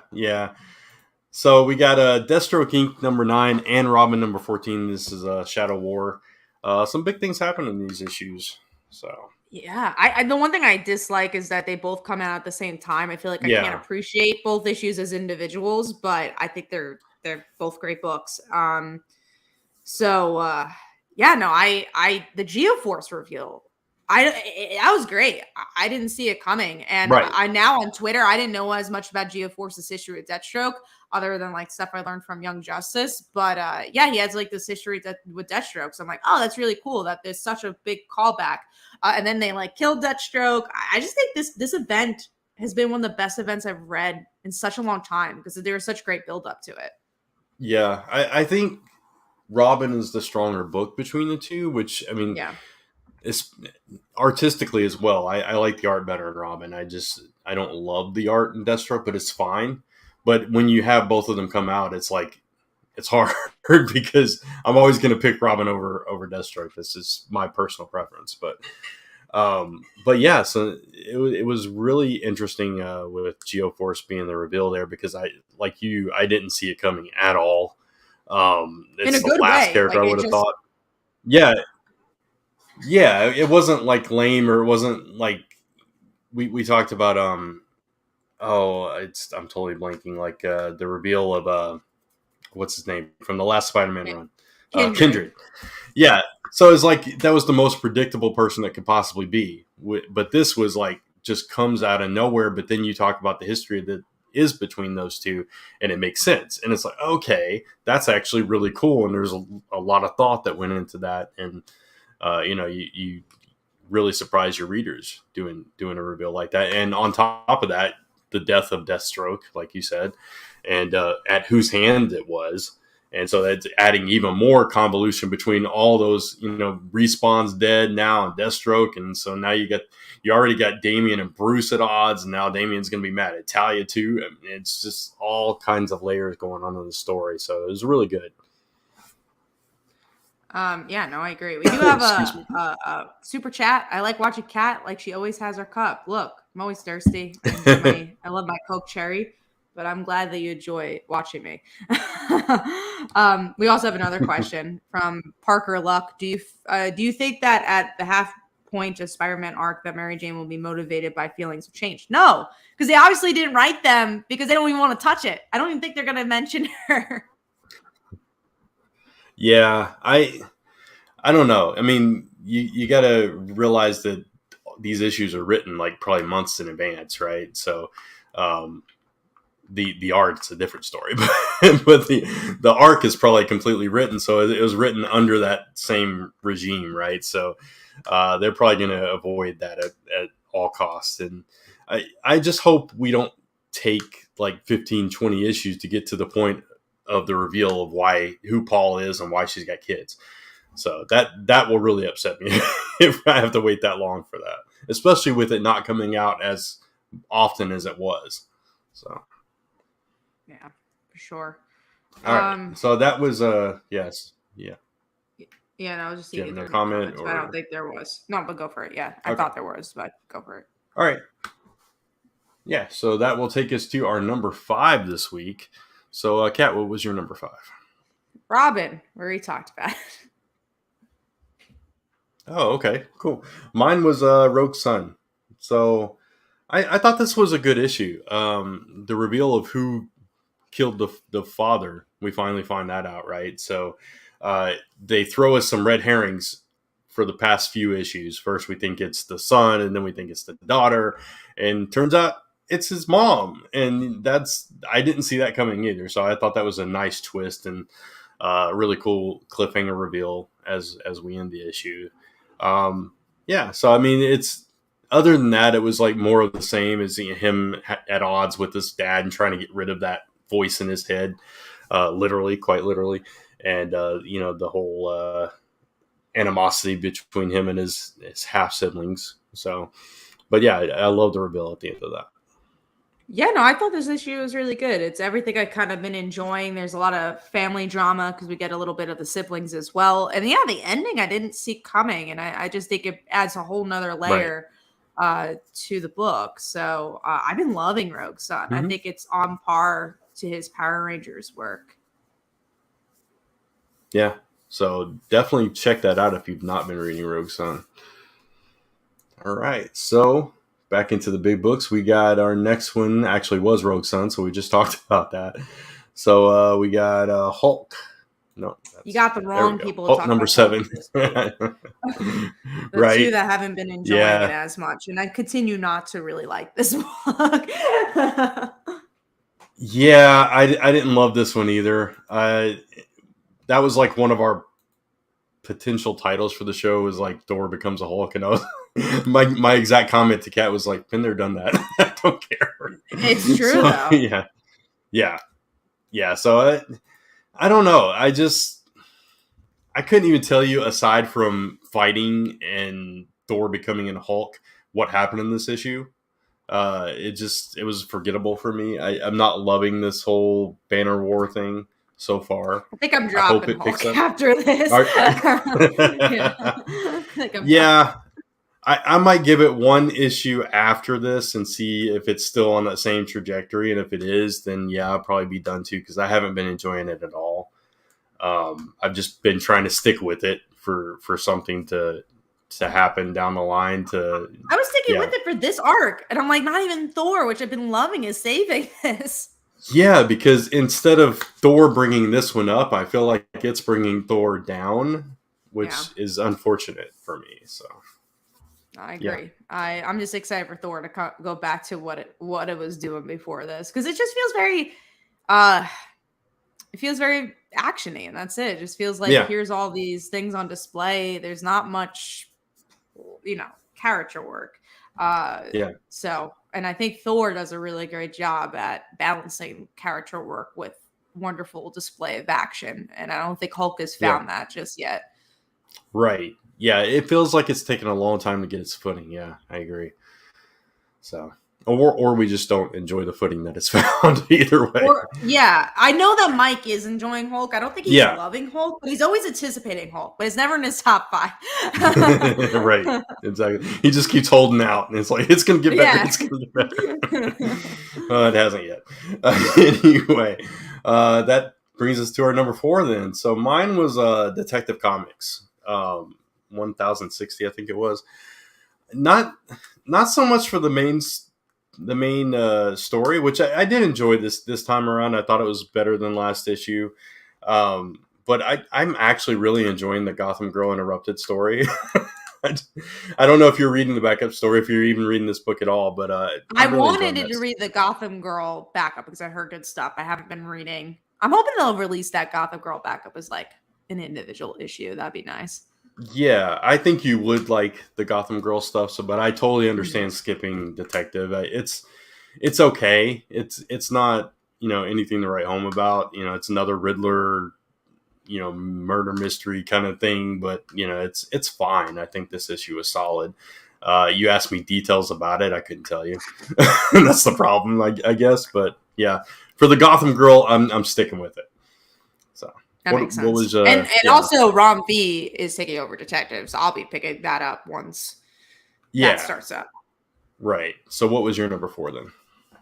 So we got Deathstroke Inc. number 9 and Robin number 14. This is a Shadow War. Some big things happen in these issues. So yeah, I the one thing I dislike is that they both come out at the same time. I feel like I can't appreciate both issues as individuals, but I think they're both great books. The Geo-Force reveal, that was great. I didn't see it coming, and I now on Twitter I didn't know as much about Geo-Force's history with Deathstroke other than like stuff I learned from Young Justice. But he has like this history with Deathstroke. So I'm like, oh, that's really cool that there's such a big callback. And then they like killed Deathstroke. I just think this event has been one of the best events I've read in such a long time because there was such great build up to it. Yeah, I think Robin is the stronger book between the two, which, I mean, Yeah. it's artistically as well. I like the art better in Robin. I don't love the art in Deathstroke, but it's fine. But when you have both of them come out, it's like, it's hard because I'm always going to pick Robin over Deathstroke. This is my personal preference, but yeah, so it was really interesting with Geo-Force being the reveal there, because I didn't see it coming at all. In It's a the good last way. character Like, I would have thought. Yeah, yeah, it wasn't like lame, or it wasn't like we talked about. I'm totally blanking. Like the reveal of what's his name from the last Spider-Man run, Kindred. Yeah, so it's like that was the most predictable person that could possibly be. But this was like just comes out of nowhere. But then you talk about the history that is between those two, and it makes sense. And it's like, okay, that's actually really cool. And there's a lot of thought that went into that. And you really surprise your readers doing a reveal like that. And on top of that, the death of Deathstroke, like you said, and at whose hand it was. And so that's adding even more convolution between all those, Respawn's dead now and Deathstroke. And so now you already got Damian and Bruce at odds, and now Damian's going to be mad at Talia too. I mean, it's just all kinds of layers going on in the story. So it was really good. Yeah, no, I agree. We do have a super chat. I like watching Kat, like she always has her cup. Look, I'm always thirsty. I love my Coke Cherry, but I'm glad that you enjoy watching me. We also have another question from Parker Luck. Do you think that at the half point of Spider-Man arc that Mary Jane will be motivated by feelings of change? No, because they obviously didn't write them because they don't even want to touch it. I don't even think they're going to mention her. Yeah, I don't know. I mean, you got to realize that these issues are written like probably months in advance, right? So the art's a different story, but the arc is probably completely written. So it was written under that same regime, right? So they're probably going to avoid that at all costs. And I just hope we don't take like 15, 20 issues to get to the point of the reveal of who Paul is and why she's got kids. So that will really upset me if I have to wait that long for that, especially with it not coming out as often as it was. So, yeah, for sure. All right. So that was yes, yeah. Yeah, no, I was just thinking there's a comment. I don't think there was. No, but go for it. Yeah, I thought there was, but go for it. All right. Yeah, so that will take us to our number 5 this week. So, Kat, what was your number 5? Robin. We already talked about it. Oh, okay, cool. Mine was Rogue Sun. So I thought this was a good issue. The reveal of who killed the father, we finally find that out, right? So they throw us some red herrings for the past few issues. First, we think it's the son, and then we think it's the daughter, and turns out it's his mom. And I didn't see that coming either. So I thought that was a nice twist and really cool cliffhanger reveal as we end the issue. Yeah, so I mean, it's other than that, it was like more of the same as him at odds with his dad and trying to get rid of that voice in his head, literally, quite literally, and the whole animosity between him and his half siblings. So, but yeah, I love the reveal at the end of that. Yeah, no, I thought this issue was really good. It's everything I kind of been enjoying. There's a lot of family drama because we get a little bit of the siblings as well. And yeah, the ending I didn't see coming. And I just think it adds a whole nother layer to the book. So I've been loving Rogue Sun. Mm-hmm. I think it's on par to his Power Rangers work. Yeah, so definitely check that out if you've not been reading Rogue Sun. All right, so back into the big books. We got our next one actually was Rogue Sun, so we just talked about that. So we got Hulk. No, you got the wrong people. Hulk number 7. The right. 2 that haven't been enjoying it as much, and I continue not to really like this book. Yeah, I didn't love this one either. That was like one of our potential titles for the show was like Thor becomes a Hulk, and I My exact comment to Kat was like, "Been there, done that." I don't care. It's true So, though. yeah. So I don't know. I couldn't even tell you, aside from fighting and Thor becoming a Hulk, what happened in this issue. It was forgettable for me. I'm not loving this whole Banner War thing so far. I think I'm I hope dropping it picks Hulk up. after this. Yeah. I think I'm Yeah, I might give it one issue after this and see if it's still on that same trajectory. And if it is, then yeah, I'll probably be done too, because I haven't been enjoying it at all. I've just been trying to stick with it for something to happen down the line. I was sticking with it for this arc, and I'm like, not even Thor, which I've been loving, is saving this. Yeah, because instead of Thor bringing this one up, I feel like it's bringing Thor down, which is unfortunate for me. So I agree. Yeah. I'm just excited for Thor to go back to what it was doing before this, because it just feels very it feels very actiony, and that's it. It just feels like here's all these things on display. There's not much, character work. So, and I think Thor does a really great job at balancing character work with wonderful display of action, and I don't think Hulk has found that just yet. Right. Yeah, it feels like it's taken a long time to get its footing. Yeah, I agree. So, or we just don't enjoy the footing that it's found. Either way. I know that Mike is enjoying Hulk. I don't think he's loving Hulk, but he's always anticipating Hulk, but it's never in his top 5. Right. Exactly. He just keeps holding out, and it's like, it's going to get better. Yeah. It's going to get better. It hasn't yet. Anyway, that brings us to our number 4 then. So mine was Detective Comics. 1060, I think it was. Not so much for the main story, which I did enjoy this time around. I thought it was better than last issue, but I'm actually really enjoying the Gotham Girl Interrupted story. I don't know if you're reading the backup story, if you're even reading this book at all, but I really wanted to read the Gotham Girl backup because I heard good stuff. I haven't been reading. I'm hoping they'll release that Gotham Girl backup as like an individual issue. That'd be nice. Yeah, I think you would like the Gotham Girl stuff. So, but I totally understand skipping Detective. It's okay. It's not anything to write home about. It's another Riddler, murder mystery kind of thing. But it's fine. I think this issue is solid. You asked me details about it, I couldn't tell you. That's the problem, I guess. But yeah, for the Gotham Girl, I'm sticking with it. So. That makes sense. What was, and also Rom V is taking over Detective, so I'll be picking that up once that starts up. Right. So what was your number 4 then?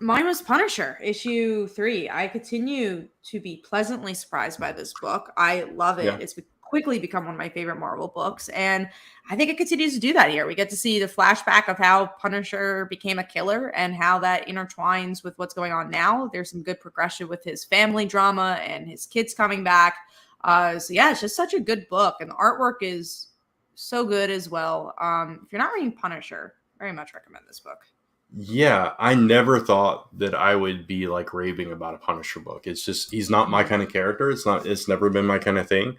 Mine was Punisher, issue 3. I continue to be pleasantly surprised by this book. I love it. Yeah. It's quickly become one of my favorite Marvel books, and I think it continues to do that here. We get to see the flashback of how Punisher became a killer and how that intertwines with what's going on now. There's some good progression with his family drama and his kids coming back. So yeah, it's just such a good book, and the artwork is so good as well. If you're not reading Punisher, very much recommend this book. Yeah, I never thought that I would be like raving about a Punisher book. It's just, he's not my kind of character. It's never been my kind of thing.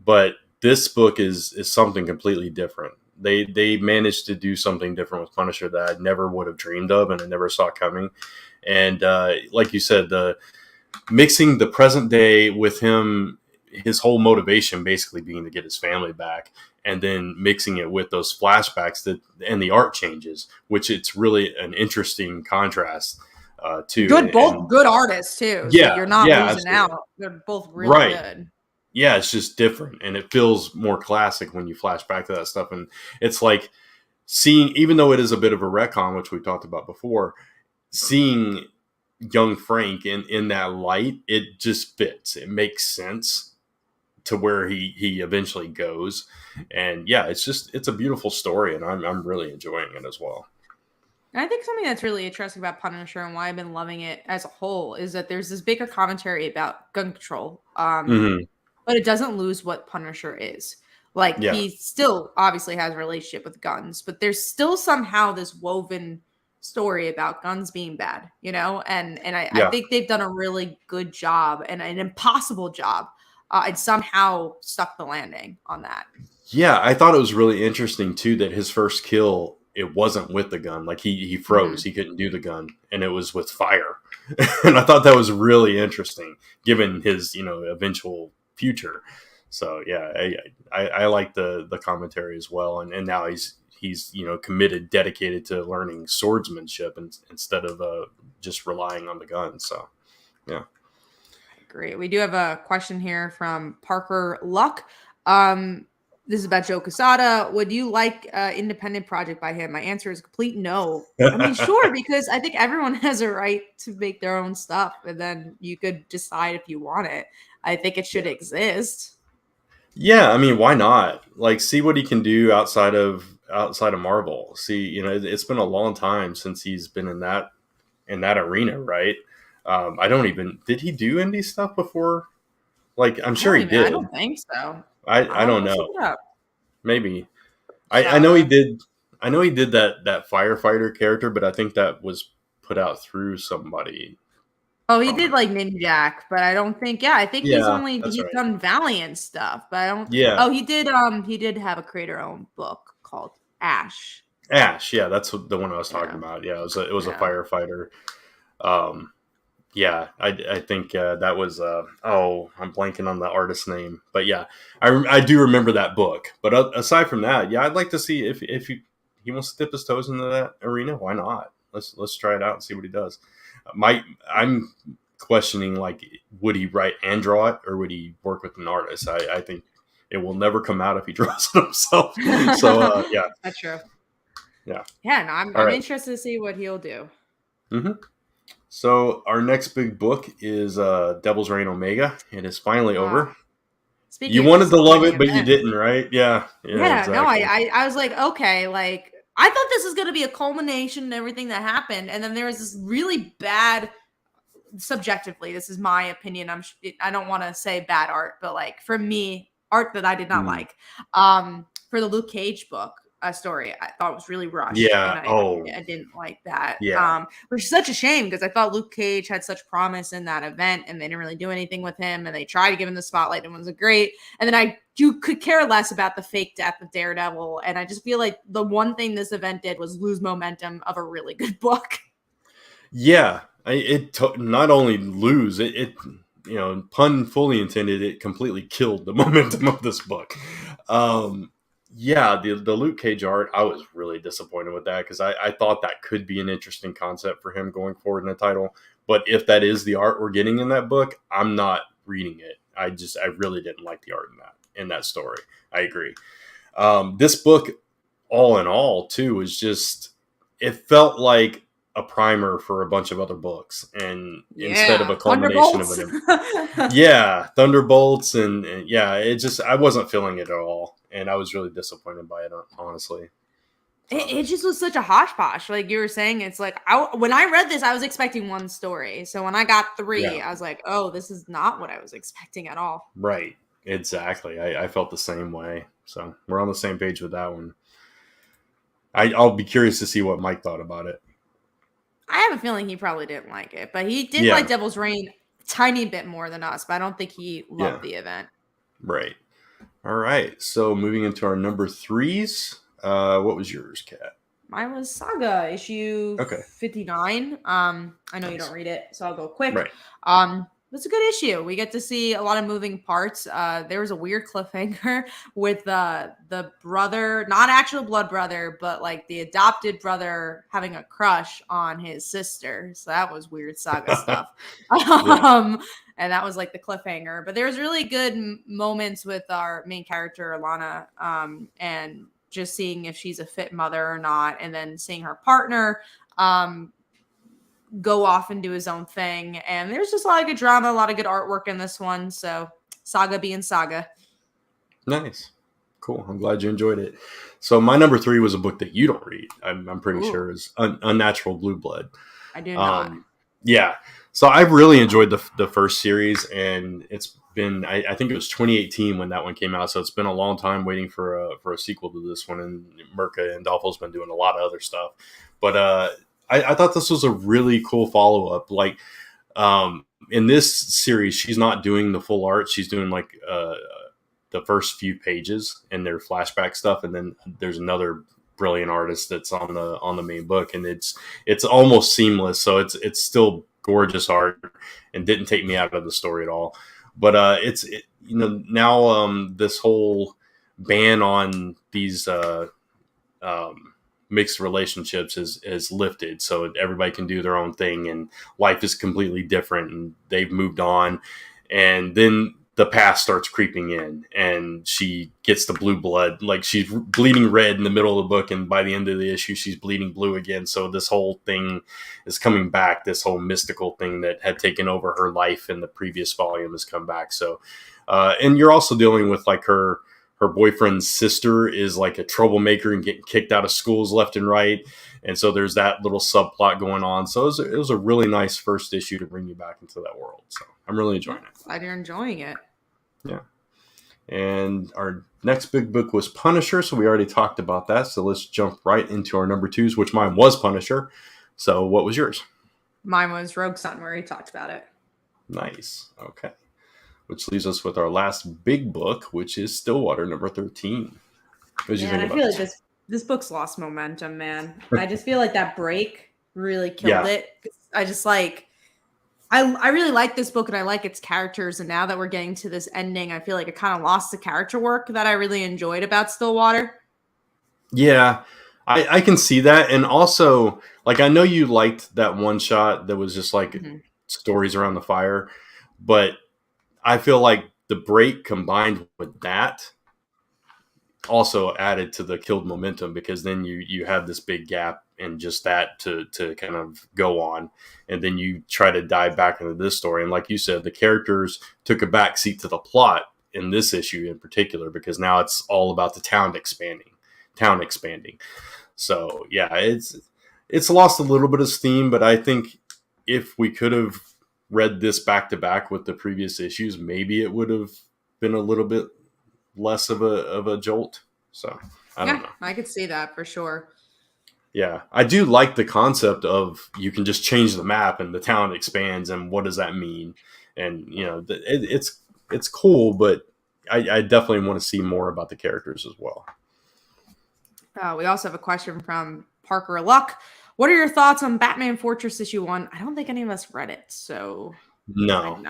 But this book is something completely different. They managed to do something different with Punisher that I never would have dreamed of, and I never saw coming. And like you said, mixing the present day with him, his whole motivation basically being to get his family back, and then mixing it with those flashbacks and the art changes, which it's really an interesting contrast too. Good artists too. Yeah, so you're not losing out. They're both really good. Yeah, it's just different, and it feels more classic when you flash back to that stuff. And it's like seeing, even though it is a bit of a retcon, which we talked about before, seeing young Frank in that light, it just fits. It makes sense to where he eventually goes. And yeah, it's a beautiful story, and I'm really enjoying it as well. I think something that's really interesting about Punisher and why I've been loving it as a whole is that there's this bigger commentary about gun control. But it doesn't lose what Punisher is. Like, he still obviously has a relationship with guns, but there's still somehow this woven story about guns being bad, And I think they've done a really good job and an impossible job and somehow stuck the landing on that. Yeah, I thought it was really interesting too that his first kill, it wasn't with the gun. Like he Hmm. froze, he couldn't do the gun, and it was with fire. And I thought that was really interesting, given his eventual future. So yeah, I like the commentary as well, and now he's committed, dedicated to learning swordsmanship instead of just relying on the gun. So yeah. Great. We do have a question here from Parker Luck. Um, this is about Joe Quesada. Would you like independent project by him? My answer is a complete no. I mean, sure, because I think everyone has a right to make their own stuff, and then you could decide if you want it. I think it should Yeah. exist. Yeah, I mean, why not? Like, see what he can do outside of Marvel. See, it's been a long time since he's been in that arena, right? I don't even did he do indie stuff before? Like, I'm sure he I did. don't think so. I don't Let's look know. it up. Maybe I know he Saga. did. I know he did that firefighter character, but I think that was put out through somebody Oh, he did prominent. like Ninjak, but I don't think. Yeah, I think Yeah, that's he's right. done Valiant stuff, but I don't. Yeah, Oh, he did have a creator-owned book called Ash. Ash. Yeah, that's the one I was talking Yeah, about. Yeah, it was a yeah. firefighter. Um, Yeah, I think that was I'm blanking on the artist's name, but yeah, I do remember that book. But aside from that, yeah, I'd like to see if he wants to dip his toes into that arena. Why not? Let's try it out and see what he does. I'm questioning, like, would he write and draw it, or would he work with an artist? I think it will never come out if he draws it himself. So yeah, That's true. yeah. Yeah, no, All I'm right. interested to see what he'll do. Mm-hmm. So our next big book is Devil's Reign Omega. It is finally over. Ah, speaking You of wanted to love disappointing it, but you events, didn't, right? Yeah, yeah, yeah, no, exactly. I was like, okay, like I thought this was gonna be a culmination of everything that happened, and then there was this really bad. Subjectively, this is my opinion. I don't want to say bad art, but like for me, art that I did not Mm. like. For the Luke Cage book, a story I thought was really rushed, and Yeah. Oh, I didn't like that. yeah. Which is such a shame because I thought Luke Cage had such promise in that event, and they didn't really do anything with him, and they tried to give him the spotlight, and it wasn't great. And then you could care less about the fake death of Daredevil, and I just feel like the one thing this event did was lose momentum of a really good book. Yeah. Not only lose it, pun fully intended. It completely killed the momentum of this book. Um, yeah, the Luke Cage art, I was really disappointed with that because I thought that could be an interesting concept for him going forward in the title. But if that is the art we're getting in that book, I'm not reading it. I really didn't like the art in that story. I agree. This book, all in all, too, is just, it felt like a primer for a bunch of other books, and instead of Yeah, a culmination of Thunderbolts. an, yeah, Thunderbolts, and yeah, it just, I wasn't feeling it at all, and I was really disappointed by it, honestly. So It just was such a hodgepodge. Like you were saying, it's like when I read this, I was expecting one story. So when I got three, yeah, I was like, oh, this is not what I was expecting at all. right, exactly. I felt the same way. So we're on the same page with that one. I'll be curious to see what Mike thought about it. I have a feeling he probably didn't like it, but he did like Yeah, Devil's Reign a tiny bit more than us, but I don't think he yeah, loved the event. right. All right. So moving into our number threes. What was yours, Kat? Mine was Saga issue Okay. 59. I know you don't Nice. read it, so I'll go quick. Right. It's a good issue. We get to see a lot of moving parts. There was a weird cliffhanger with the brother, not actual blood brother, but like the adopted brother having a crush on his sister. So that was weird Saga stuff. Yeah. And that was like the cliffhanger. But there's really good moments with our main character, Alana, and just seeing if she's a fit mother or not, and then seeing her partner go off and do his own thing. And there's just a lot of good drama, a lot of good artwork in this one. So Saga being Saga. Nice. Cool. I'm glad you enjoyed it. So my number three was a book that you don't read. I'm pretty Ooh, sure is Unnatural Blue Blood. I do not. Yeah. So I've really enjoyed the first series, and it's been, I think it was 2018 when that one came out. So it's been a long time waiting for a sequel to this one. And Mirka and Dolfo's been doing a lot of other stuff. But I thought this was a really cool follow up. Like, in this series, she's not doing the full art. She's doing like the first few pages and their flashback stuff, and then there's another brilliant artist that's on the main book, and it's almost seamless. So it's still gorgeous art and didn't take me out of the story at all. But now this whole ban on these mixed relationships is lifted, so everybody can do their own thing, and life is completely different, and they've moved on. And then the past starts creeping in, and she gets the blue blood. Like, she's bleeding red in the middle of the book, and by the end of the issue, she's bleeding blue again. So this whole thing is coming back. This whole mystical thing that had taken over her life in the previous volume has come back. So, and you're also dealing with like her boyfriend's sister is like a troublemaker and getting kicked out of schools left and right. And so there's that little subplot going on. So it was a really nice first issue to bring you back into that world. So I'm really enjoying it. Glad you're enjoying it. Yeah. And our next big book was Punisher. So we already talked about that. So let's jump right into our number 2s, which mine was Punisher. So what was yours? Mine was Rogue Sun. We already talked about it. Nice. Okay. Which leaves us with our last big book, which is Stillwater, number 13. What did you think about this? I feel like this book's lost momentum, man. I just feel like that break really killed it. I just I really like this book, and I like its characters. And now that we're getting to this ending, I feel like it kind of lost the character work that I really enjoyed about Stillwater. Yeah, I can see that. And also, like, I know you liked that one shot that was just like stories around the fire, but I feel like the break combined with that also added to the killed momentum, because then you have this big gap and just that to kind of go on, and then you try to dive back into this story. And like you said, the characters took a backseat to the plot in this issue in particular, because now it's all about the town expanding. So yeah, it's lost a little bit of steam, but I think if we could have read this back to back with the previous issues, maybe it would have been a little bit less of a jolt. So I don't know. I could see that for sure. Yeah, I do like the concept of you can just change the map and the town expands, and what does that mean? And it's cool, but I definitely want to see more about the characters as well. We also have a question from Parker Luck. What are your thoughts on Batman Fortress issue 1? I don't think any of us read it, so no.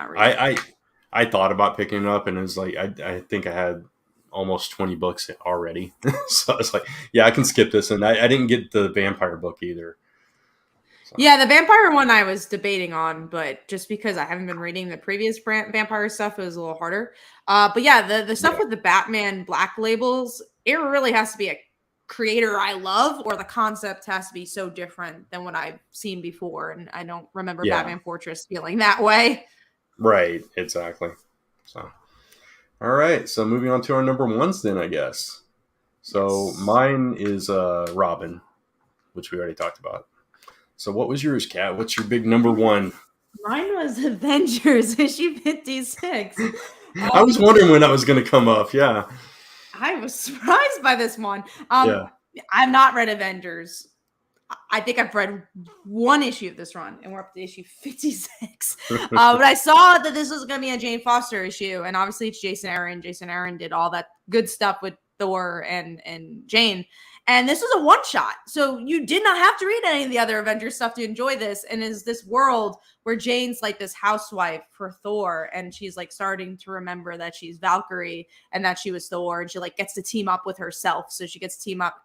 I thought about picking it up, and it was like I think I had almost 20 books already. So I was like, yeah, I can skip this. And I didn't get the vampire book either. So. Yeah, the vampire one I was debating on, but just because I haven't been reading the previous vampire stuff, it was a little harder. But yeah, the stuff with the Batman Black labels, it really has to be a creator I love, or the concept has to be so different than what I've seen before. And I don't remember Batman Fortress feeling that way. Right, exactly. So, all right. So moving on to our number 1s then, I guess. So mine is Robin, which we already talked about. So what was yours, Kat? What's your big number 1? Mine was Avengers issue 56. I was wondering when that was going to come up. Yeah. I was surprised by this one. I've not read Avengers. I think I've read one issue of this run, and we're up to issue 56. But I saw that this was going to be a Jane Foster issue, and obviously it's Jason Aaron. Jason Aaron did all that good stuff with Thor and Jane. And this was a one-shot. So you did not have to read any of the other Avengers stuff to enjoy this. And is this world where Jane's like this housewife for Thor, and she's like starting to remember that she's Valkyrie and that she was Thor, and she like gets to team up with herself. So she gets to team up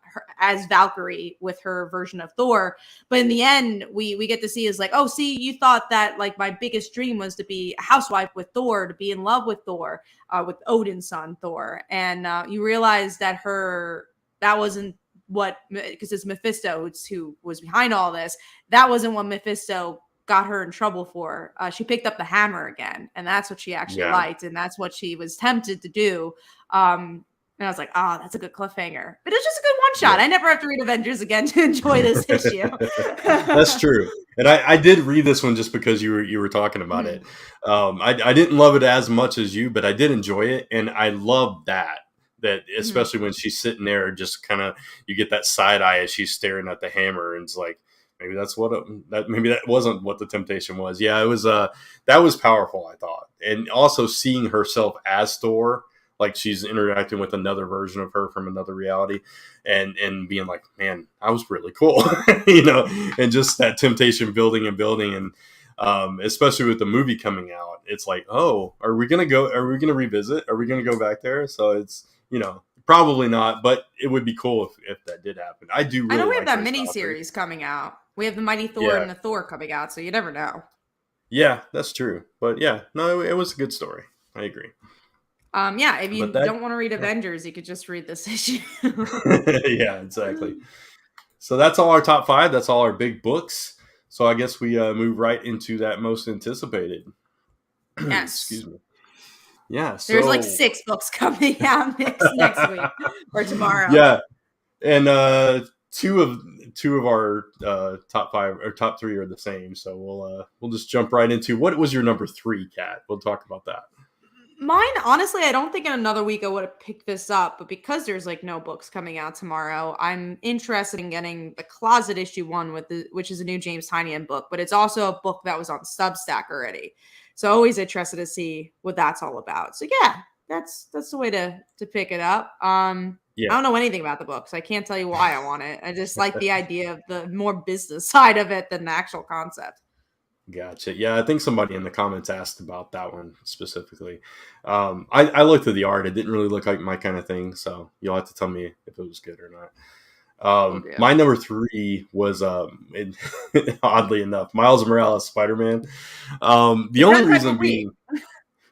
as Valkyrie with her version of Thor. But in the end, we get to see is like, oh, see, you thought that like my biggest dream was to be a housewife with Thor, to be in love with Thor, with Odin's son Thor. And you realize that that wasn't what, because it's Mephisto who was behind all this. That wasn't what Mephisto got her in trouble for. She picked up the hammer again, and that's what she actually liked, and that's what she was tempted to do. And I was like, oh, that's a good cliffhanger. But it's just a good one-shot. I never have to read Avengers again to enjoy this issue. That's true. And I did read this one just because you were talking about it. I didn't love it as much as you, but I did enjoy it, and I loved that especially when she's sitting there, just kind of, you get that side eye as she's staring at the hammer, and it's like, maybe maybe that wasn't what the temptation was. Yeah, it was that was powerful, I thought. And also seeing herself as Thor, like she's interacting with another version of her from another reality, and being like, man, I was really cool, and just that temptation building and building, and especially with the movie coming out, it's like, oh, are we gonna revisit? Are we gonna go back there? So it's, probably not, but it would be cool if that did happen. I do really I know we have like that her mini style. series coming out. We have the Mighty Thor and the Thor coming out, so you never know. Yeah, that's true. But yeah, no, it was a good story. I agree. Yeah, if you But that, don't want to read Avengers, you could just read this issue. yeah, exactly. So that's all our top 5. That's all our big books. So I guess we move right into that most anticipated. Yes. Excuse me. Yeah. There's like So 6 books coming out next week or tomorrow. Yeah, and two of our top 5 or top 3 are the same. So we'll just jump right into what was your number 3, Kat. We'll talk about that. Mine, honestly, I don't think in another week I would have picked this up, but because there's like no books coming out tomorrow, I'm interested in getting the Closet issue 1 which is a new James Tynion book, but it's also a book that was on Substack already. So always interested to see what that's all about. So yeah, that's the way to pick it up. Yeah. I don't know anything about the books. I can't tell you why I want it. I just like the idea of the more business side of it than the actual concept. Gotcha. Yeah, I think somebody in the comments asked about that one specifically. I looked at the art. It didn't really look like my kind of thing, so you'll have to tell me if it was good or not. Okay. My number 3 was, oddly enough, Miles Morales Spider-Man. The only reason being...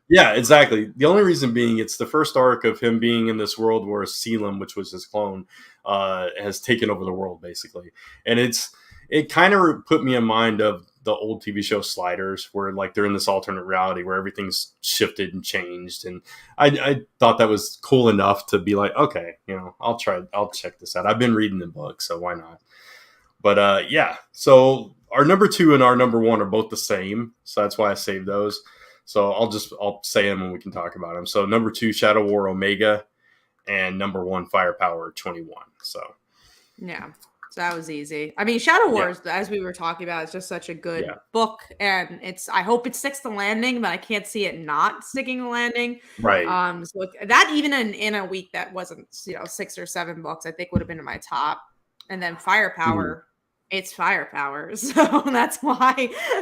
Yeah, exactly. The only reason being, it's the first arc of him being in this world where Selim, which was his clone, has taken over the world, basically. And it kind of put me in mind of the old TV show Sliders, where like they're in this alternate reality where everything's shifted and changed. And I thought that was cool enough to be like, okay, I'll check this out. I've been reading the book, so why not? But yeah, so our number 2 and our number 1 are both the same, so that's why I saved those. So I'll say them and we can talk about them. So number 2, Shadow War Omega, and number 1, Firepower 21. So yeah, so that was easy. I mean, Shadow Wars, as we were talking about, is just such a good book, and I hope it sticks the landing, but I can't see it not sticking the landing. Right. So that even in a week that wasn't 6 or 7 books, I think would have been in my top. And then Firepower. It's Firepower, so that's why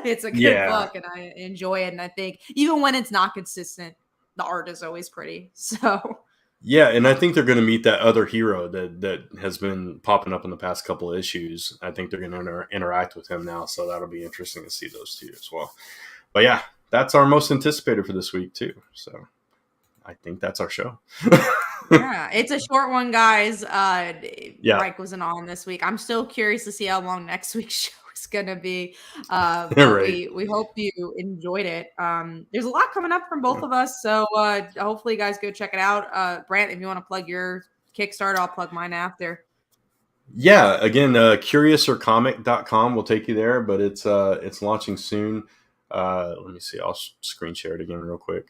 it's a good book, and I enjoy it. And I think even when it's not consistent, the art is always pretty. So yeah, and I think they're going to meet that other hero that has been popping up in the past couple of issues. I think they're going to interact with him now, so that'll be interesting to see those two as well. But yeah, that's our most anticipated for this week too. So I think that's our show. Yeah, it's a short one, guys. Mike wasn't on this week. I'm still curious to see how long next week's show is gonna be. But Right. we hope you enjoyed it. There's a lot coming up from both of us, so hopefully you guys go check it out. Brant, if you want to plug your Kickstarter, I'll plug mine after. Yeah, again, curiousorcomic.com will take you there, but it's launching soon. Let me see. I'll screen share it again real quick.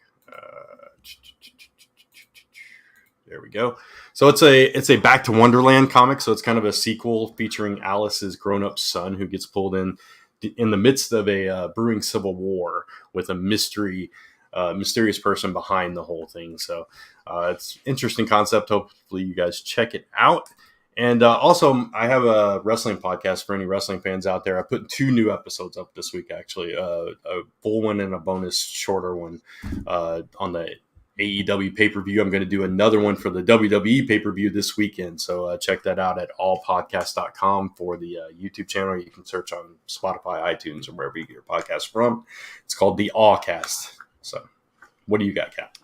There we go. So it's a Back to Wonderland comic. So it's kind of a sequel featuring Alice's grown-up son who gets pulled in the midst of a brewing civil war with a mysterious person behind the whole thing. So it's an interesting concept. Hopefully you guys check it out. And also, I have a wrestling podcast for any wrestling fans out there. I put 2 new episodes up this week, actually, a full one and a bonus shorter one on the AEW pay-per-view. I'm going to do another one for the WWE pay-per-view this weekend. So check that out at allpodcast.com for the YouTube channel. You can search on Spotify, iTunes, or wherever you get your podcast from. It's called the Allcast. So what do you got, Kat?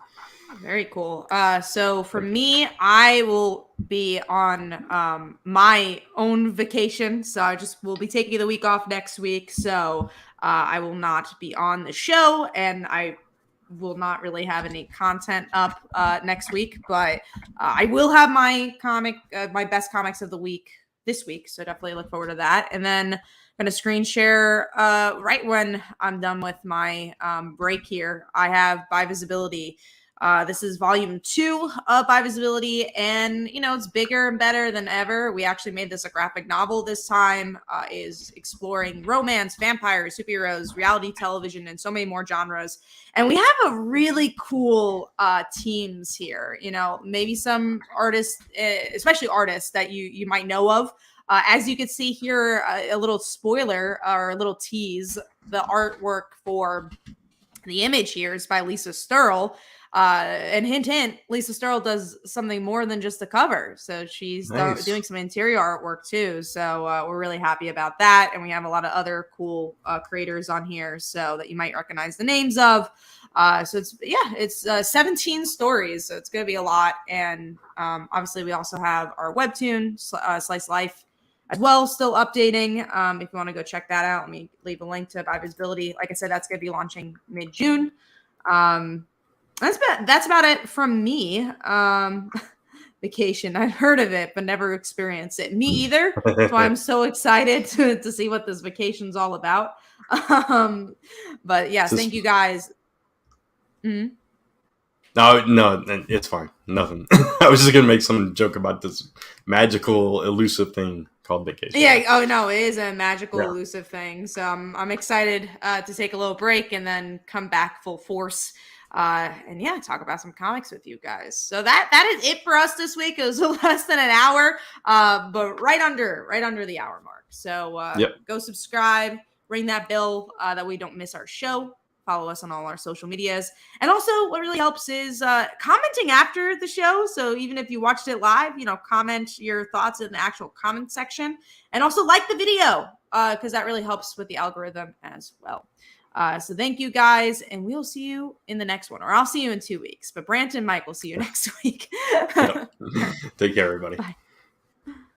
Very cool. So for me, I will be on my own vacation. So I just will be taking the week off next week. So I will not be on the show, and I will not really have any content up next week, but I will have my my best comics of the week this week. So definitely look forward to that. And then I'm going to screen share right when I'm done with my break here. I have by Visibility This is volume 2 of By Visibility, and it's bigger and better than ever. We actually made this a graphic novel this time. Is exploring romance, vampires, superheroes, reality television, and so many more genres. And we have a really cool teams here. Maybe some artists, especially artists that you might know of. As you can see here, a little spoiler or a little tease, the artwork for the image here is by Lisa Sturl. And hint, hint, Lisa Sturl does something more than just the cover. So she's doing some interior artwork too. So we're really happy about that. And we have a lot of other cool creators on here so that you might recognize the names of. So it's 17 stories. So it's going to be a lot. And obviously we also have our webtoon, Slice Life, as well, still updating. If you want to go check that out, let me leave a link to By Visibility. Like I said, that's going to be launching mid-June. That's about it from me. Vacation, I've heard of it, but never experienced it. Me either. That's why I'm so excited to see what this vacation's all about. But yes, thank you guys. Mm-hmm. No, it's fine. Nothing. I was just gonna make some joke about this magical, elusive thing called vacation. Yeah. Oh no, it is a magical, elusive thing. So I'm excited to take a little break and then come back full force. And talk about some comics with you guys. So that is it for us this week. It was less than an hour, but right under the hour mark. So go subscribe, ring that bell that we don't miss our show. Follow us on all our social medias. And also what really helps is commenting after the show. So even if you watched it live, comment your thoughts in the actual comment section. And also like the video because that really helps with the algorithm as well. So thank you guys, and we'll see you in the next one, or I'll see you in 2 weeks. But Brant and Mike will see you next week. Take care, everybody. Bye.